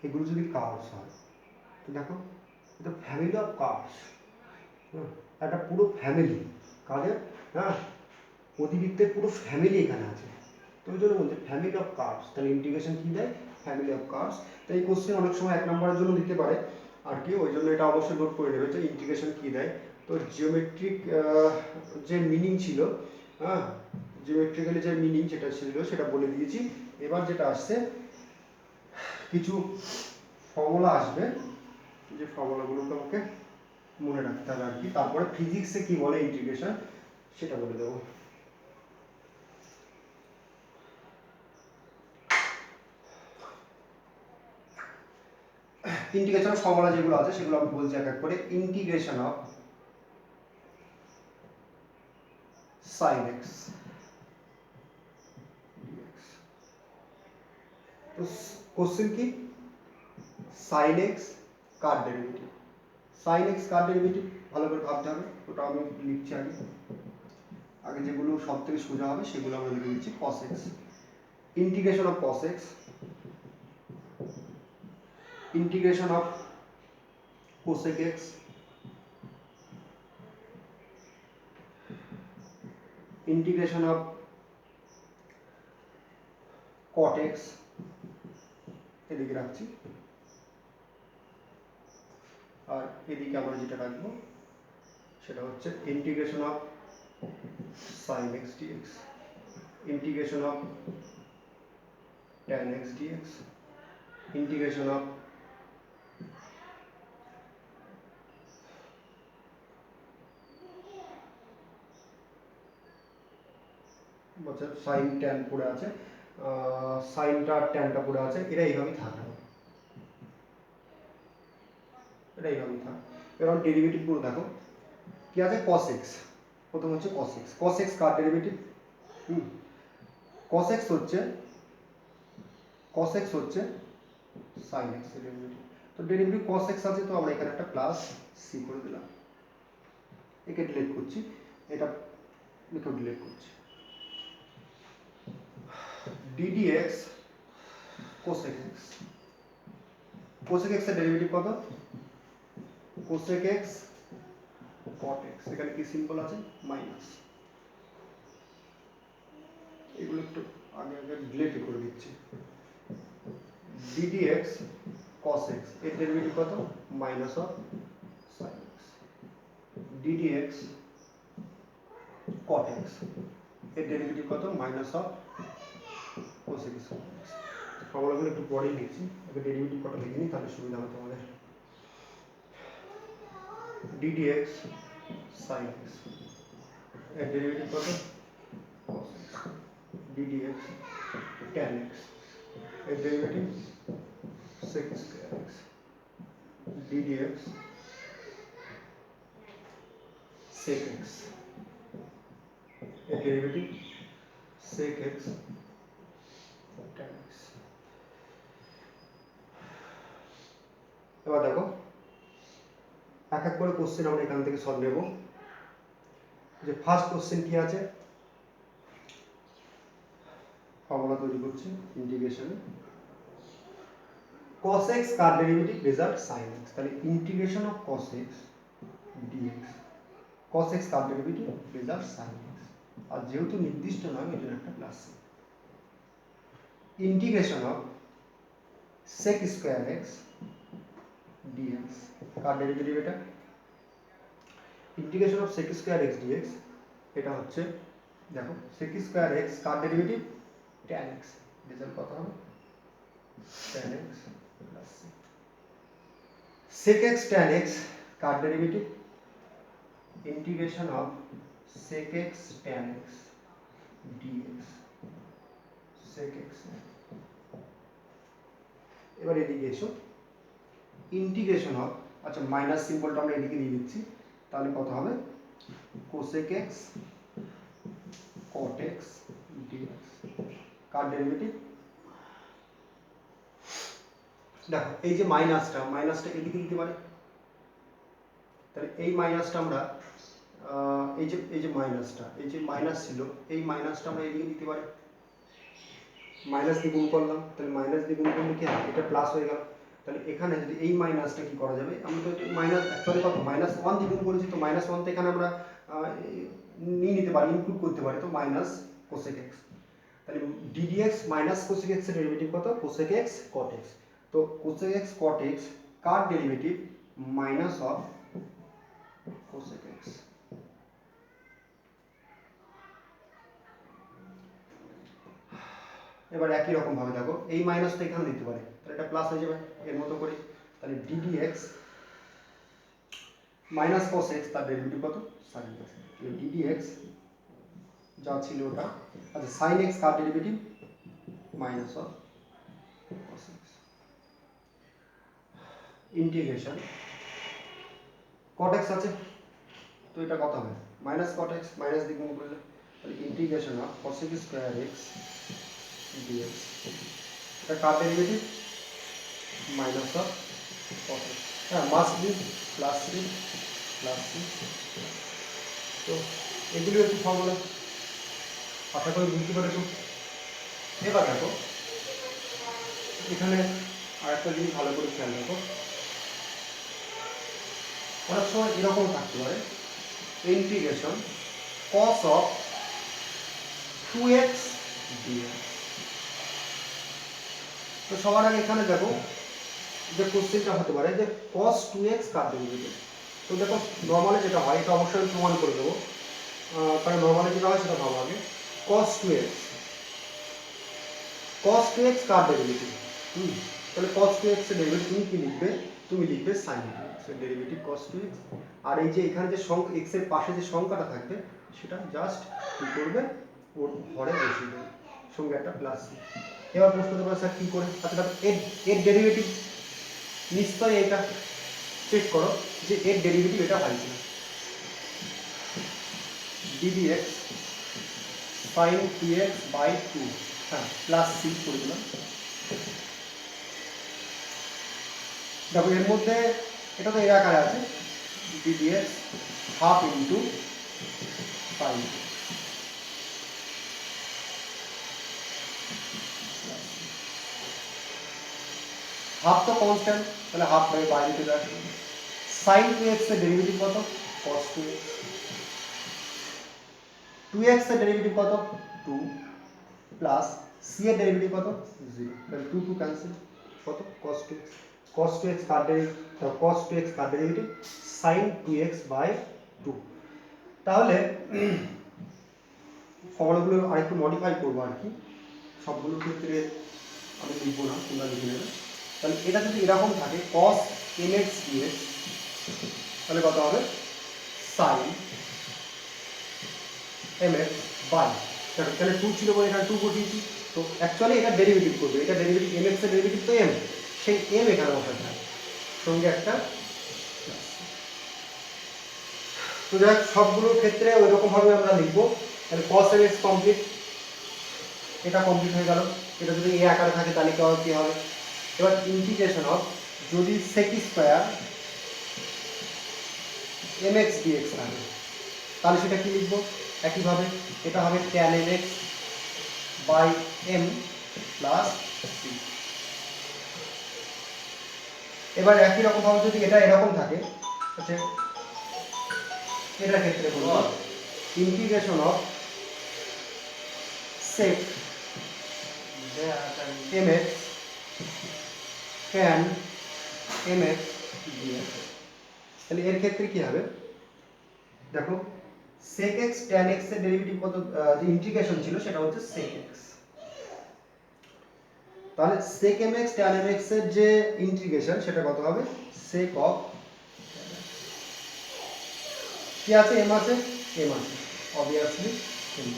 Speaker 1: এগুলো যদি কার্ভস হয় তো দেখো এটা ফ্যামিলি অফ কার্ভস, একটা পুরো ফ্যামিলি কাদের, হ্যাঁ অতিবৃত্তের পুরো ফ্যামিলি এখানে আছে, তো ওই জন্য বলছে ফ্যামিলি অফ কার্ভস, তাহলে ইন্টিগ্রেশন কি দেয়, ফ্যামিলি অফ কার্ভস। তো এই কোশ্চেন অনেক সময় 1 নম্বরের জন্য দিতে পারে আর কি, ওই জন্য এটা অবশ্যই নোট করে নেবে যে ইন্টিগ্রেশন কি দেয়। তো জিওমেট্রিক যে মিনিং ছিল, হ্যাঁ জিওমেট্রিক্যালি যে মিনিং যেটা ছিল সেটা বলে দিয়েছি। এবার যেটা আসছে কিছু ফর্মুলা আসবে, যে ফর্মুলাগুলো তোমাকে মনে রাখতে হবে আর কি, তারপরে ফিজিক্সে কি বলে ইন্টিগ্রেশন সেটা বলে দেবো। ইন্টিগ্রেশন ফর্মুলা যেগুলো আছে সেগুলো আমি বলছি এক এক করে। Integration of sin x dx, তো কোশ্চেন কি sin x কার ডেরিভেটিভ, sin x কার ডেরিভেটিভ ভালো করে ভাবতে হবে, ওটা আমি লিখছি আগে, আগে যেগুলো সব থেকে সোজা হবে সেগুলো আমরা লিখে দিচ্ছি। cos x, integration of cos x, integration of cosec x, integration of cot x, এদিকে রাখছি, আর এদিকে আমরা যেটা রাখবো সেটা হচ্ছে integration of sin x dx, integration of tan x dx, integration of sin tan পড়ে আছে, সাইনটা ট্যানটা পড়ে আছে, এটা এইভাবেই থাকবে, এটা এইভাবেই থাক। এবার ডেরিভেটিভ গুলো দেখো কি আছে, cos x, প্রথম হচ্ছে cos x, cos x কার ডেরিভেটিভ, cos x হচ্ছে sin x এর ডেরিভেটিভ, তো ডেরিভেটিভ cos x আছে, তো আমরা এখানে একটা প্লাস c করে দিলাম, একে ডিলিট করছি, এটা লিখে ডিলিট করছি, ddx cosec x, cosec x এর ডেরিভেটিভ কত, cosec x cot x, এখানে কি সিম্বল আছে মাইনাস, এগুলো একটু আগে আগে ডিলিট করে দিচ্ছি, ddx cos x এর ডেরিভেটিভ কত minus of sin x, ddx cot x এর ডেরিভেটিভ কত মাইনাস অফ cosec x, ফর্মুলাগুলো একটু পরেই লিখছি, আগে ডেরিভেটিভ কত লিখে নিই তাহলে সুবিধা হবে তোমাদের, ddx sin x এর ডেরিভেটিভ কত cos x, ddx tan x এর derivative sec square x, ddx sec x এর derivative sec x tan x। এবার দেখো এক এক করে কোশ্চেন আমরা এখান থেকে সলভ নেব, যে ফার্স্ট কোশ্চেন কি আছে, ফর্মুলা তৈরি করছি ইন্টিগ্রেশনে, cos x কার ডেরিভেটিভ রেজাল্ট sin x, তাহলে integration of cos x dx, cos x কার ডেরিভেটিভ রেজাল্ট sin x, আর যেহেতু নির্দিষ্ট নয় এই জন্য একটা plus, integration of sec square x dx, কার ডেরিভেটিভ এটা, integration of sec square x dx, এটা হচ্ছে দেখো sec স্কয়ার x কার ডেরিভেটিভ tan x, রেজাল্ট কত হবে tan x plus sec x tan x কার derivative, integration of sec x tan x dx, sec x, এবার এদিকে এসো, ইন্টিগ্রেশন অফ, আচ্ছা মাইনাস সিম্বলটা আমরা এদিকে দিয়ে দিচ্ছি, তাহলে কত হবে cosec x cot x dx, কার ডেরিভেটিভ, দেখো এই যে মাইনাসটা এদিকে দিতে পারি, তাহলে এই মাইনাসটা আমরা এই যে মাইনাসটা, এই যে মাইনাস ছিল, এই মাইনাসটা আমরা এদিকে দিতে পারি, মাইনাস দিয়ে গুণ করলাম, তাহলে মাইনাস দিয়ে গুণ করলে কি হবে, এটা প্লাস হয়ে গেল। তাহলে এখানে যদি এই মাইনাসটা কি করা যাবে, আমরা তো মাইনাস অ্যাকচুয়ালি কত -1 দিয়ে গুণ করেছি, তো -1 তো এখানে আমরা নিয়ে নিতে পারি, ইনক্লুড করতে পারি, তো মাইনাস কোসেক এক্স। তাহলে ddx মাইনাস কোসেক এক্স এর ডেরিভেটিভ কত, কোসেক এক্স কট এক্স। তো cosec x cot x car derivative, minus of cosec x. এবার একই রকম ভাবে দেখো, এই মাইনাসটা এখানে দিতে পারি, তাহলে এটা প্লাস হয়ে যাবে এর মতো করে। তাহলে ddx মাইনাস cos x তার ডেরিভেটিভ কত, sin x। তাহলে ddx যা ছিল ওটা, আচ্ছা sin x কার derivative, minus of cos x। Integration cot x আছে, তো এটা কত হবে, মাইনাস cot x, মাইনাস দিয়ে গুণ করলে, তাহলে integration of cosec square x dx, এটা কার derivative, minus of cos x। হ্যাঁ, must be plus C plus C. তো এগুলি হচ্ছে ফর্মুলা, আশা করি বুঝতে পেরেছো। এবার দেখো এখানে আরেকটা জিনিস ভালো করে খেয়াল রাখো, অনেক সময় এরকম থাকতে পারে, integration cos of 2x dx। তো সবার আগে এখানে দেখো যে কোশ্চেনটা হতে পারে যে cos 2x কার ডেরিভেটিভ। তো দেখো নর্মালি যেটা হয়, এটা অবশ্যই আমি প্রমাণ করে দেবো, কারণ নর্মালি যেটা হয় সেটা ভালো আগে। cos 2x কার ডেরিভেটিভ, তাহলে cos 2x এর ডেরিভেটিভ তুমি কি লিখবে, তুমি লিখবে sin 2x এর ডেরিভেটিভ cos 2x, আর এই যে এখানে যে সংখ্যা x এর পাশে যে সংখ্যাটা থাকবে সেটা জাস্ট কি করবে, ওর হরে বসিয়ে দেবে, সঙ্গে একটা প্লাস। এবার প্রশ্ন করতে পারে স্যার কি করে, আচ্ছা এর ডেরিভেটিভ নিশ্চয়ই এটা চেক করো যে এর ডেরিভেটিভ এটা হয় কিনা। ddx sin 2x by 2, হ্যাঁ প্লাস সি করে দিলাম। দেখো এর মধ্যে এটা তো এর আকারে আছে, ddx half into sin, half তো কনস্ট্যান্ট, তাহলে হাফ বাই বাইরে চলে আসবে। sin 2x এর ডেরিভেটিভ কত, cos 2x, 2x এর ডেরিভেটিভ কত, 2 প্লাস c এর ডেরিভেটিভ কত, 0, তাহলে 2 2 ক্যান্সেল, কত cos 2x। cos 2x কার ডেরিভেটিভ, cos 2x কার ডেরিভেটিভ, sin 2x বাই 2। তাহলে ফর্মুলাগুলো আরেকটু মডিফাই করবো আর কি, সবগুলোর ক্ষেত্রে আমি লিখবো না, তোমরা লিখে নেবে। তাহলে এটা যদি এরকম থাকে cos mx dx, তাহলে কত হবে, sin mx বাই, তাহলে 2 ছিল বলে এখানে 2 বসিয়েছি, তো অ্যাকচুয়ালি এটা ডেরিভেটিভ করবে, এটা ডেরিভেটিভ mx এর ডেরিভেটিভ তো m, সেই m এখানে বসাতে হয়, সঙ্গে একটা প্লাস। তো যাই হোক সবগুলোর ক্ষেত্রে ওই রকম ভাবে আমরা লিখবো। তাহলে cos mx কমপ্লিট, এটা কমপ্লিট হয়ে গেল। এটা যদি a আকারে থাকে তাহলে কি হবে, এবার ইন্টিগ্রেশন অফ, যদি sec স্কয়ার mx dx থাকে তাহলে সেটা কি লিখবো, একইভাবে এটা হবে tan mx by m plus c। এবার একই রকম ভাবে যদি এটা এরকম থাকে, আচ্ছা এটার ক্ষেত্রে বলবো integration of sec mx tan mx dx। তাহলে এর ক্ষেত্রে কি হবে, দেখো sec x tan x এর ডেরিভেটিভ কত, যে ইন্টিগ্রেশন ছিল সেটা হচ্ছে sec x, তাহলে sec mx tan mx এর যে ইন্টিগ্রেশন সেটা কত হবে, sec অফ, কি আছে m আছে, m আছে অবভিয়াসলি m।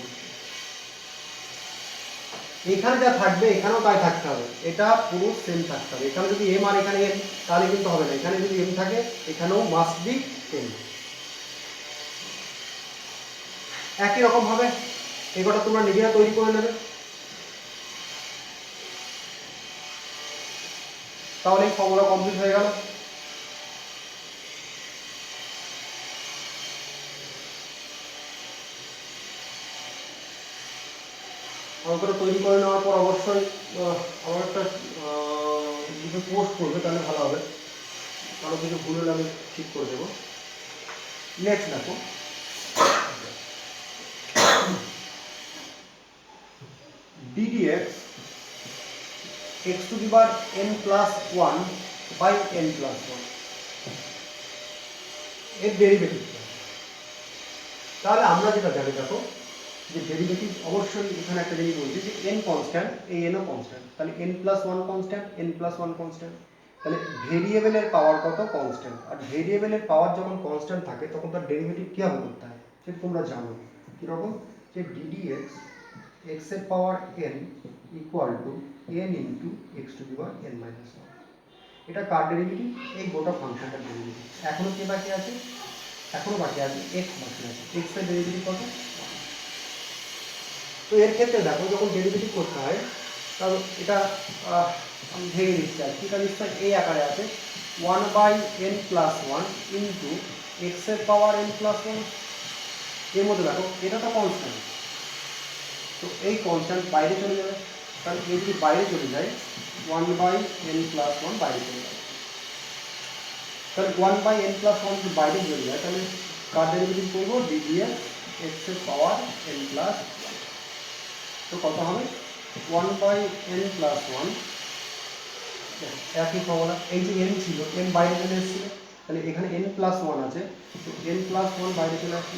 Speaker 1: এখানে যা থাকবে এখানেও তাই থাকতে হবে, এটা পুরো সেম থাকতে হবে। এখানে যদি m আর এখানে m তাহলে কিন্তু হবে না, এখানে যদি m থাকে এখানেও মাস্ট বি m। একই রকম ভাবে এগুলো তোমরা নিজেরা তৈরি করে নেবে, তাহলে এই ফর্মুলা কমপ্লিট হয়ে গেল। অঙ্কটা তৈরি করে নেওয়ার পর অবশ্যই আমার একটা গ্রুপে পোস্ট করবে, তাহলে ভালো হবে। কারো কিছু ভুল হলে আমি ঠিক করে দেবো। নেক্সট দেখো, ddx x to the power n plus 1 by n plus 1 এর ডেরিভেটিভ। তাহলে আমরা যেটা জানি, দেখো যে ডেরিভেটিভ অবশ্যই এখানে একটা জিনিস বলছি যে n কনস্ট্যান্ট, এই n ও কনস্ট্যান্ট, তাহলে n plus 1 constant, n plus 1 constant, তাহলে ভেরিয়েবলের পাওয়ার কত? কনস্ট্যান্ট। আর ভেরিয়েবলের পাওয়ার যখন কনস্ট্যান্ট থাকে তখন তার ডেরিভেটিভ কিভাবে করতে হয় সেটা তোমরা জানো কিরকম, যে ddx x এর পাওয়ার n equal to n into x two the power n minus 1। এটা কার ডেরিভেটিভ? এই গোটা ফাংশনটার ডেরিভেটিভ। এখনো কি বাকি আছে? এখনো বাকি আছে x বাকি আছে। x এর ডেরিভেটিভ কত? তো এর ক্ষেত্রে দেখো, যখন ডেরিভেটিভ করতে হয় তাহলে এটা আমি ভেঙে দিচ্ছি আর কি। এটা নিশ্চয় এই আকারে আছে 1/n প্লাস 1 ইন্টু এক্স এর পাওয়ার n প্লাস 1। এর মধ্যে দেখো এটা তো কনস্ট্যান্ট, তো এই কনস্ট্যান্ট বাইরে চলে যাবে। তাহলে এই যদি বাইরে চলে যায় 1/n প্লাস 1 বাইরে চলে যাবে। তাহলে 1/n প্লাস 1 যদি বাইরে চলে যায় তাহলে কার ডেরিভেটিভ করবো? ddx x এর পাওয়ার n প্লাস 1। তো কত হবে? 1/n প্লাস 1, একই ফর্মুলা। এই যে n ছিল, n বাইরে চলে এসেছিল, তাহলে এখানে n প্লাস 1 আছে, তো n প্লাস 1 বাইরে চলে আসছে।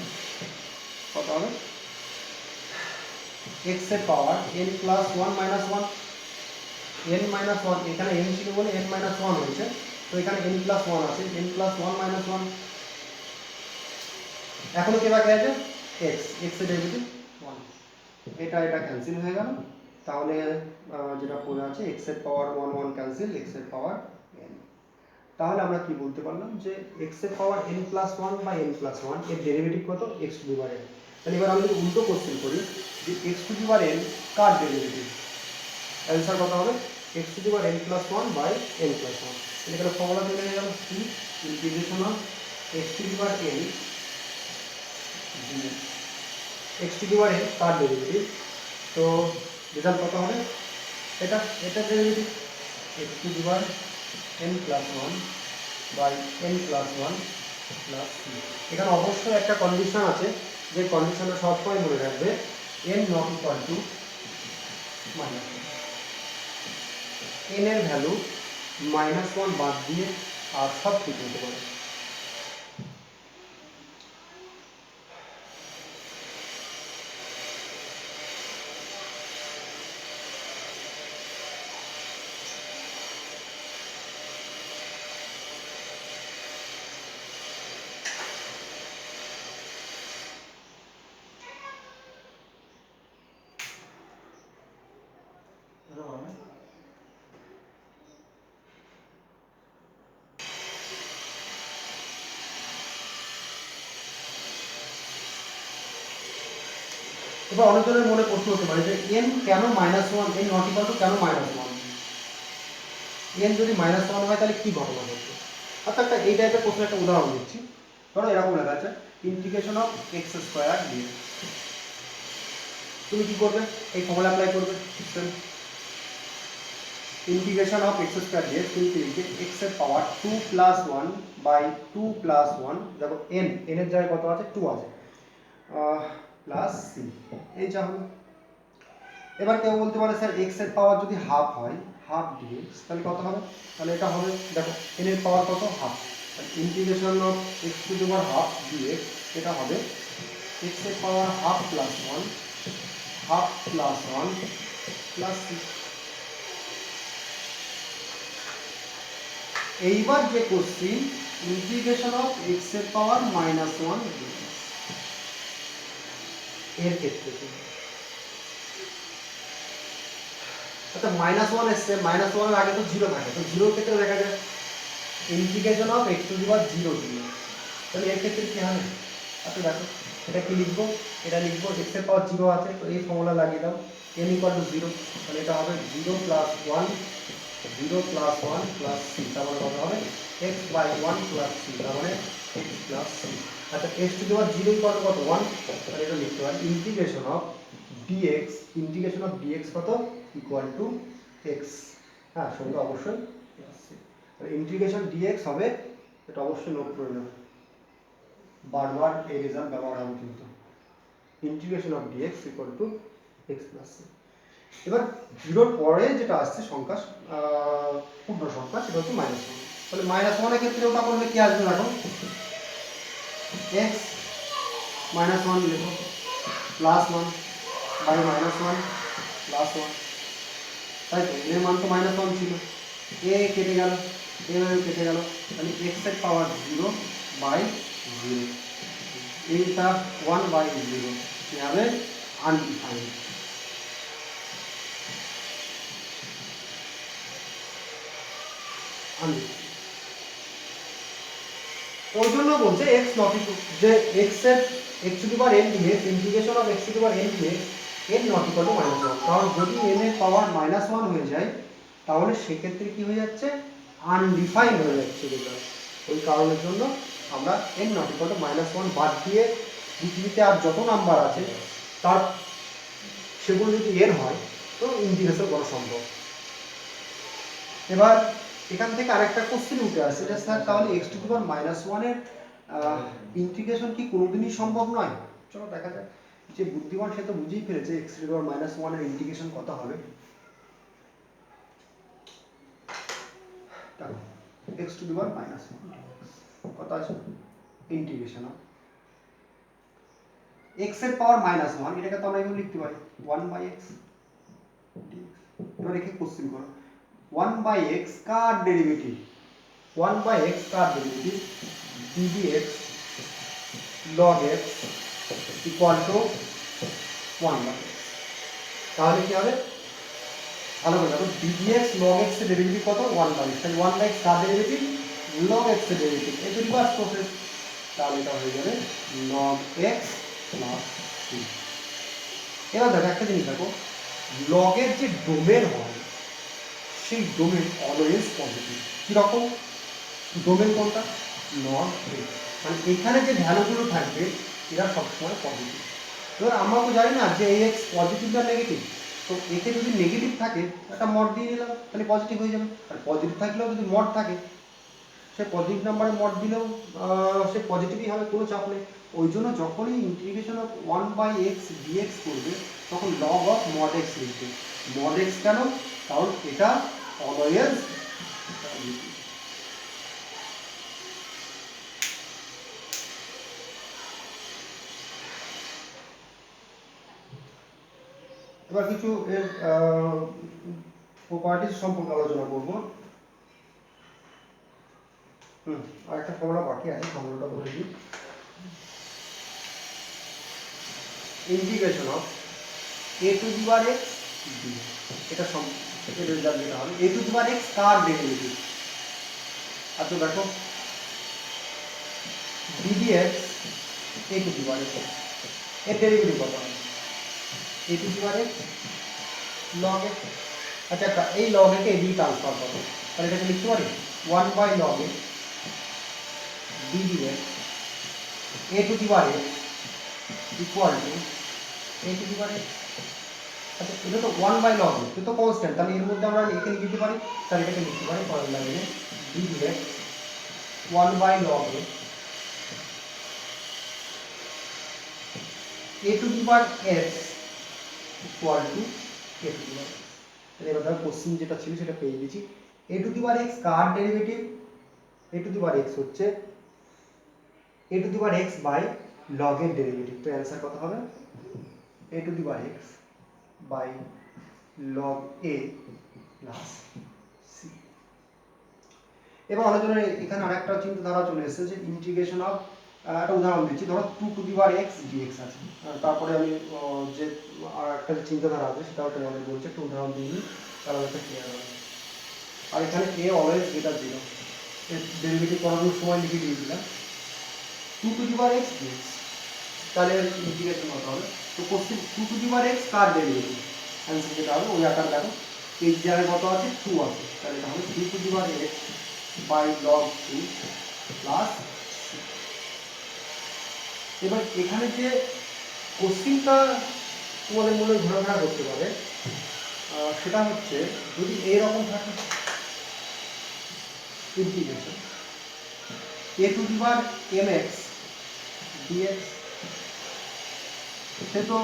Speaker 1: কত হবে? x এর পাওয়ার n plus 1 minus 1, n minus 1, এখানে n ছিল বলে n মাইনাস 1 হয়েছে, তো এখানে n প্লাস 1 আছে, n প্লাস 1 মাইনাস 1। এখনো কে বাকি আছে? x, x এর ডেরিভেটিভ 1। এটা ক্যান্সেল হয়ে গেল। তাহলে যেটা পড়ে আছে x এর পাওয়ার 1 1 ক্যান্সেল, x এর পাওয়ার n। তাহলে আমরা কি বলতে পারলাম যে x এর পাওয়ার n প্লাস 1 বা n প্লাস 1 এর ডেরিভেটিভ কত? x to the power n। তাহলে এবার আমরা যদি উল্টো কোশ্চেন করি যে x to the power n কার ডেরিভেটিভ, অ্যান্সার কত হবে? x to the power n plus 1 by n plus 1। এখানে ফর্মুলা চলে গেল কি, integration of x to the power n x to the power n কার ডেরিভেটিভ। তো রেজাল্ট কত হবে? এটা derivative x to the power n plus 1 by n plus 1 plus c। এখানে অবশ্যই একটা কন্ডিশন আছে, যে কন্ডিশনটা সবসময় মনে রাখবে, n not equal to minus 1। n এর ভ্যালু মাইনাস 1 বাদ দিয়ে আর সব ঠিক হতে পারে। এবার অনেকজনের মনে প্রশ্ন হতে পারে যে n কেন minus 1, n not equal to কেন মাইনাস 1? n যদি মাইনাস 1 হয় তাহলে কি ঘটনা ঘটবে? অর্থাৎ এই টাইপের প্রশ্ন একটা উদাহরণ দিচ্ছি। ধরো এরকম লেখা আছে integration of x square dx। তুমি কি করবে? এই ফর্মুলা অ্যাপ্লাই করবে। Integration of x square dx তুমি লিখবে x এর পাওয়ার 2 প্লাস 1 বাই 2 প্লাস 1, দেখো n এর জায়গায় কত আছে? 2 আছে, প্লাস c। এই যা হলো। এবার কেউ বলতে পারে স্যার x এর পাওয়ার যদি হাফ হয়, হাফ dx, তাহলে কত হবে? তাহলে এটা হবে, দেখো n এর পাওয়ার কত? Half. Integration of x to the power half dx, এটা হবে x এর power half plus 1, half plus 1 plus c। এইবার যে কোশ্চিন, ইন্টিগ্রেশন অফ x এর পাওয়ার মাইনাস 1 dx, এর ক্ষেত্রে আচ্ছা মাইনাস 1 এসছে, মাইনাস 1 এর আগে তো 0 থাকে, তো 0 এর ক্ষেত্রে দেখা যায় integration of x to the power 0 0। তাহলে এর ক্ষেত্রে কি হবে? আচ্ছা দেখো এটা কি লিখবো? এটা লিখবো x এর পাওয়ার 0 আছে, তো এই ফর্মুলা লাগিয়ে দাও, n ইকুয়াল টু 0। তাহলে এটা হবে 0 প্লাস 1, 0 প্লাস 1 প্লাস c। তার মানে কত হবে? x বাই 1 প্লাস c, তার মানে x প্লাস c। আচ্ছা x to the power 0 equal to কত? 1। তাহলে এটা লিখতে পারি integration of dx integration of dx কত ইকুয়াল টু x। হ্যাঁ সঙ্গে অবশ্যই আসছে, ইন্টিগ্রেশন dx হবে, এটা অবশ্যই নোট করে নেব, বারবার এই রেজাল্ট ব্যবহার হবে কিন্তু, integration of dx equal to x plus c। এবার জিরোর পরে যেটা আসছে সংখ্যা পূর্ণ সংখ্যা সেটা হচ্ছে মাইনাস ওয়ান, তাহলে মাইনাস ওয়ানের ক্ষেত্রে ওটা করলে কি আসবে এখন x মাইনাস ওয়ান লিখো plus one by minus one plus one, তাই তো এর মান তো মাইনাস ওয়ান ছিল, এ কেটে গেল, এভাবে কেটে গেল, তাহলে এক্স এর পাওয়ার জিরো বাই জিরো, এইটা ওয়ান বাই জিরো কি হবে আনডিফাইন্ড। ওই জন্য বলছে x নট ইকুয়াল যে x এর x to the power n dx integration of x to the power n dx n not equal to minus one, কারণ যদি n এর পাওয়ার মাইনাস ওয়ান হয়ে যায় তাহলে সেক্ষেত্রে কি হয়ে যাচ্ছে আনডিফাইন্ড হয়ে যাচ্ছে রেজাল্ট। ওই কারণের জন্য আমরা n not equal to minus one বাদ দিয়ে পৃথিবীতে আর যত নাম্বার আছে তার সেগুলো যদি n হয় তো ইন্টিগ্রেশন করা সম্ভব। এবার এখান থেকে আরেকটা কোশ্চেন উঠে আসে যে স্যার তাহলে x to the power minus ওয়ানের ইন্টিগ্রেশন কি কোনোদিনই সম্ভব নয়? চলো দেখা যাক, যে বুদ্ধিমান সে তো বুঝেই ফেলেছে x to the power minus ওয়ানের ইন্টিগ্রেশন কত হবে। দেখো x to the power minus one কত আছে ইন্টিগ্রেশন অফ x এর পাওয়ার মাইনাস ওয়ান, এটাকে তো আমরা এভাবে লিখতে পারি ওয়ান বাই এক্স। এবার একে কোশ্চেন করো 1 by x কার ডেরিভেটিভ 1 by x কার derivative ddx log x equal to 1 by x, তাহলে কি হবে ভালো করে দেখো ddx log x এর ডেরিভেটিভ কত 1 by x, তাহলে 1 by x কার ডেরিভেটিভ log x এর ডেরিভেটিভ, এই রিভার্স প্রসেস, তাহলে এটা হয়ে যাবে log x plus c। এবার দেখো একটা জিনিস দেখো log এর যে ডোমেন হয় সেই ডোমেন অলওয়েজ পজিটিভ। কিরকম ডোমেন কোনটা নট x, মানে এখানে যে ভ্যালুগুলো থাকবে এরা সবসময় পজিটিভ। এবার আমরা তো জানি না যে এই x পজিটিভ না নেগেটিভ, তো এতে যদি নেগেটিভ থাকে একটা মড দিয়ে দিলাম তাহলে পজিটিভ হয়ে যাবে, আর পজিটিভ থাকলেও যদি মড থাকে সে পজিটিভ নাম্বারে মড দিলেও সে পজিটিভই হবে, কোনো চাপ নেই। ওই জন্য যখনই integration of 1 by x dx করবে তখন লগ অফ মড এক্স লিখবে। মড এক্স কেন, কারণ এটা অলওয়েজ এবার কিছু এর প্রপার্টিজ সম্পর্কে আলোচনা করব। আর একটা ফর্মুলা বাকি আছে, ফর্মুলাটা বলে দিই। Integration of a to the power x d, এটা এর রেজাল্ট যেটা হবে a to the power x কার ডেরিভেটিভ। আচ্ছা দেখো ddx a to the power x এর ডেরিভেটিভ কত হবে a to the power x log x। আচ্ছা এই log কে এদিকে ট্রান্সফার করো, তাহলে এটাকে লিখতে পারি 1 বাই log x ddx a to the power x equal to a to the power x। আচ্ছা এটা তো 1 বাই log x, এটা তো কনস্ট্যান্ট, তাহলে এর মধ্যে আমরা এখানে লিখতে পারি, তাহলে এটাকে লিখতে পারি পরের লাইনে ddx 1 বাই log x a to the power x equal to a to the power x। তাহলে এবার দেখো কোশ্চেন যেটা ছিল সেটা পেয়ে গেছি। a to the power x কার derivative, a to the power x হচ্ছে a to the power x by log এর ডেরিভেটিভ, তো অ্যানসার কত হবে a to the power x by log a plus c। এবার আলোচনা এখানে আরেকটা চিন্তাধারা চলে এসেছে যে ইন্টিগ্রেশন অফ একটা উদাহরণ দিচ্ছি, ধরো 2 to the power x dx আছে, তারপরে আমি যে আর একটা যে চিন্তাধারা আছে সেটাও তোমাদের বলছি, একটা উদাহরণ দিয়ে তাহলে একটা ক্লিয়ার হবে। আর এখানে a অলওয়েজ গ্রেটার 0, এর ডেরিভেটিভ করানোর সময় লিখে দিয়েছিলাম 2 to the power x dx, তাহলে ইন্টিগ্রেশন কত হবে, তো question 2 to the power x কার ডেরিভেটিভ, অ্যানসার যেটা হবে ওই আকার দেখো এই জায়গায় কত আছে 2 আছে, তাহলে এটা হবে 2 to the power x by log 2 plus. এবার এখানে যে কোশ্চেনটা তোমাদের মনে ঘোরাফেরা করতে পারে, সেটা হচ্ছে যদি এইরকম থাকে integration a to the power mx dx, সে তো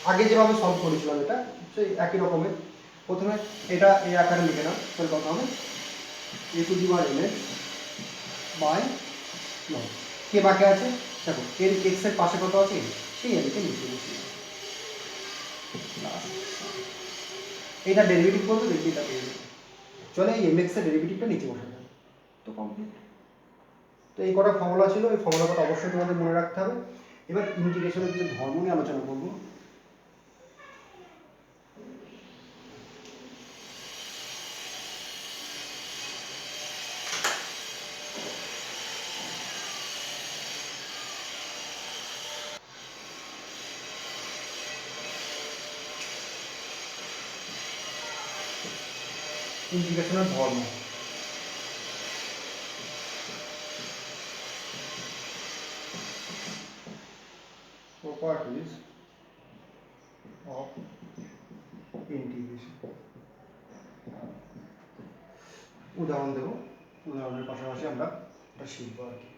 Speaker 1: আগে যেভাবে সলভ করেছিলাম এটা সেই একই রকমের। প্রথমে এটা এই আকারে লিখে নাও, তাহলে কত হবে a to the power mx by log, কে বাকি আছে দেখো এর x এর পাশে কত আছে সেই এদিকে নিচে বসিয়ে দাও। এটা ডেরিভেটিভ করবে, দেখবি এটা পেয়ে যাবে। চলে এই mx এর ডেরিভেটিভটা নিচে বসে যাবে, তো কমপ্লিট। তো এই কটা ফর্মুলা ছিল, এই ফর্মুলা কটা অবশ্যই তোমাদের মনে রাখতে হবে। এবার ইন্টিগ্রেশনের যে ধর্ম নিয়ে আলোচনা করব। ইন্টিগ্রেশনের ধর্ম, properties of integration। উদাহরণ দেব, উদাহরণের পাশাপাশি আমরা এটা শিখবো আর কি।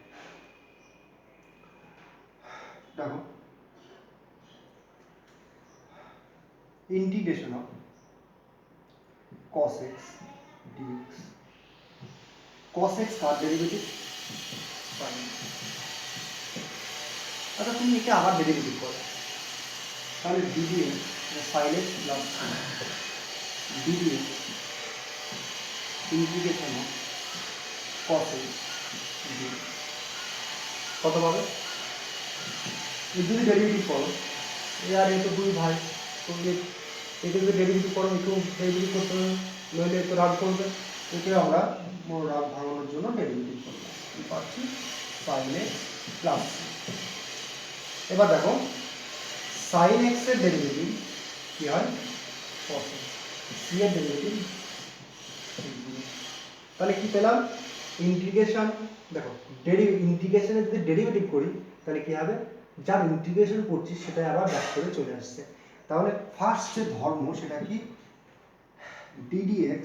Speaker 1: দেখো integration of cos x dx, cos x কার ডেরিভেটিভ sin। আচ্ছা তুমি একে আবার ডেরিভেটিভ করো, তাহলে ddx sin x plus ddx integration of cos x dx কত পাবে? এই দুই ডেরিভেটিভ করো, এ আর এ তো দুই ভাই, তো একে যদি ডেরিভেটিভ করো একটু ডেরিভেটিভ করতে হবে, নইলে একটু রাগ করবে। একে আমরা রাগ ভাঙানোর জন্য ডেরিভেটিভ করলাম, কি পাচ্ছি sin x প্লাস। এবার দেখো sin x এর ডেরিভেটিভ কি হয় cos x, c এর ডেরিভেটিভ, তাহলে কি পেলাম ইন্টিগ্রেশন। দেখো ইন্টিগ্রেশনের যদি ডেরিভেটিভ করি তাহলে কি হবে, যার ইন্টিগ্রেশন করছি সেটা আবার ব্যাক করে চলে আসছে। তাহলে ফার্স্ট যে ধর্ম সেটা কি ddx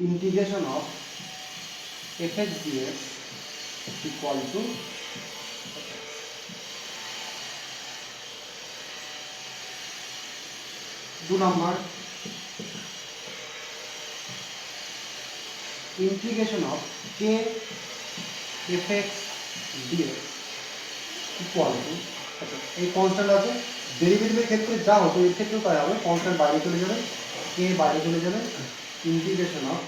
Speaker 1: integration of fx dx equal to, দু নম্বর integration of k fx dx equal to, আচ্ছা এই কনস্ট্যান্ট আছে, ডেরিভেটিভের ক্ষেত্রে যা হতো এর ক্ষেত্রেও তাই হবে, কনস্ট্যান্ট বাইরে চলে যাবে, k বাইরে চলে যাবে, ইন্টিগ্রেশন অফ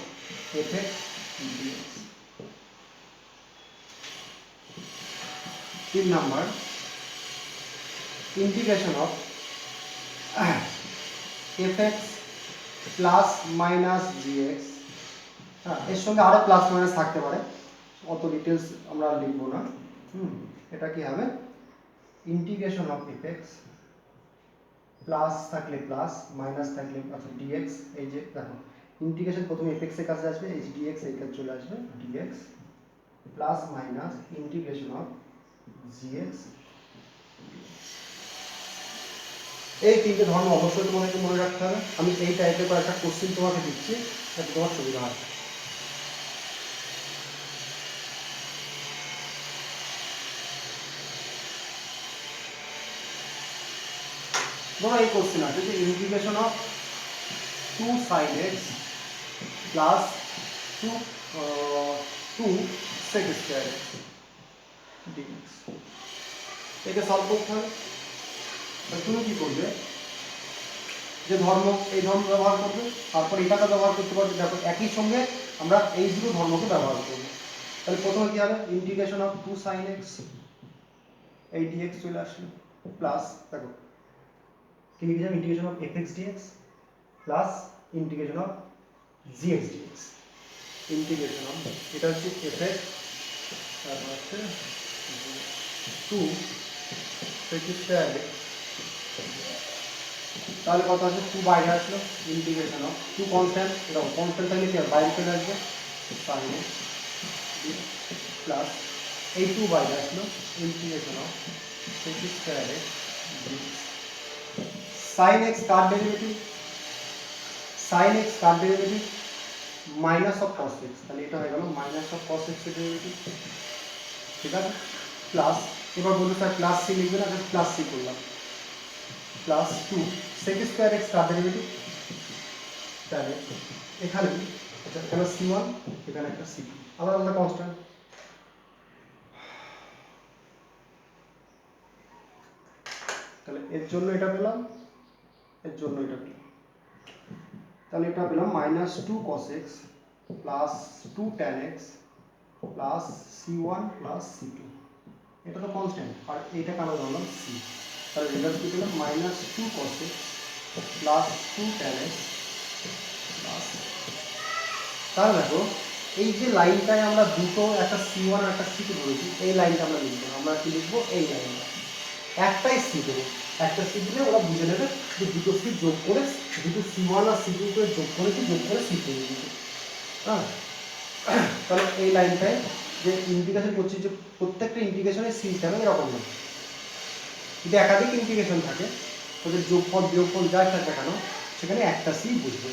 Speaker 1: fx dx। তিন number integration of fx plus minus gx, হ্যাঁ এর সঙ্গে আরো প্লাস মাইনাস থাকতে পারে, অত ডিটেলস আমরা লিখবো না। এটা কি হবে ইন্টিগ্রেশন অফ fx প্লাস থাকলে প্লাস মাইনাস থাকলে আচ্ছা dx, এই যে দেখো ইন্টিগ্রেশন প্রথমে fx এর কাছে আসবে, এই dx এই কাছে চলে আসবে dx plus minus integration of gx। এই তিনটে ধর্ম অবশ্যই তোমাদেরকে মনে রাখতে হবে। আমি এই টাইপের কয়েকটা কোশ্চেন তোমাকে দিচ্ছি যাতে তোমার সুবিধা হয়। ধরো এই কোশ্চেন আছে যে integration of 2 sin x plus 2 sec square x dx, একে সলভ করতে হবে। তুমি কি করবে, যে ধর্ম এই ধর্ম ব্যবহার করবে, তারপর এটাকে ব্যবহার করতে পারবে। দেখো একই সঙ্গে আমরা এই দুটো ধর্মকে ব্যবহার করব। তাহলে প্রথমে কি হবে ইন্টিগ্রেশন অফ 2 sin x, এই dx চলে আসলো, প্লাস দেখো কি লিখেছিলাম integration of fx dx plus integration of gx dx, integration of এটা হচ্ছে fx, তারপর হচ্ছে 2 sec স্কয়ার x, তাহলে কত আছে 2 বাইরে আসলো, ইন্টিগ্রেশন অফ 2 কনস্ট্যান্ট, এটা কনস্ট্যান্ট থাকলে কি বাইরে চলে আসবে sin x প্লাস এই 2 বাইরে আসলো, integration of sec square x sin x কার ডেরিভেটিভ, sin x কার derivative minus of cos x, তাহলে এটা হয়ে গেল মাইনাস অফ cos x এর ডেরিভেটিভ, ঠিক আছে। প্লাস, এবার বলুন স্যার প্লাস সি লিখবেন, আগে প্লাস সি করলাম, প্লাস 2 sec স্কয়ার x কার ডেরিভেটিভ, তাহলে এখানে আচ্ছা এখানে c1 এখানে একটা c2 আলাদা আলাদা কনস্ট্যান্ট, তাহলে এর জন্য এটা পেলাম, এর জন্য এটা পেলাম, তাহলে এটা পেলাম minus 2 cos x plus 2 tan x plus c1 plus c2, এটা তো কনস্ট্যান্ট আর এটা কারণ হলাম c, তাহলে রেজাল্ট কি পেলাম minus 2 cos x plus 2 tan x plus, তাহলে দেখো এই যে লাইনটায় আমরা দুটো একটা c1 আর একটা c2 ধরেছি, এই লাইনটা আমরা লিখবো, আমরা কি লিখবো এই লাইনটা, একটাই c দেবো, একটা c দিলে ওরা বুঝে নেবে যে দুটো c যোগ করে, দুটো c1 আর c2 কে যোগ করে c পেয়ে যাবে, হ্যাঁ। তাহলে এই লাইনটায় যে ইন্টিগ্রেশন করছি, যে প্রত্যেকটা ইন্টিগ্রেশনে c থাকবে এরকম না, যদি একাধিক ইন্টিগ্রেশন থাকে তাদের যোগফল বিয়োগফল যাই থাকবে কেন সেখানে একটা c বুঝবে।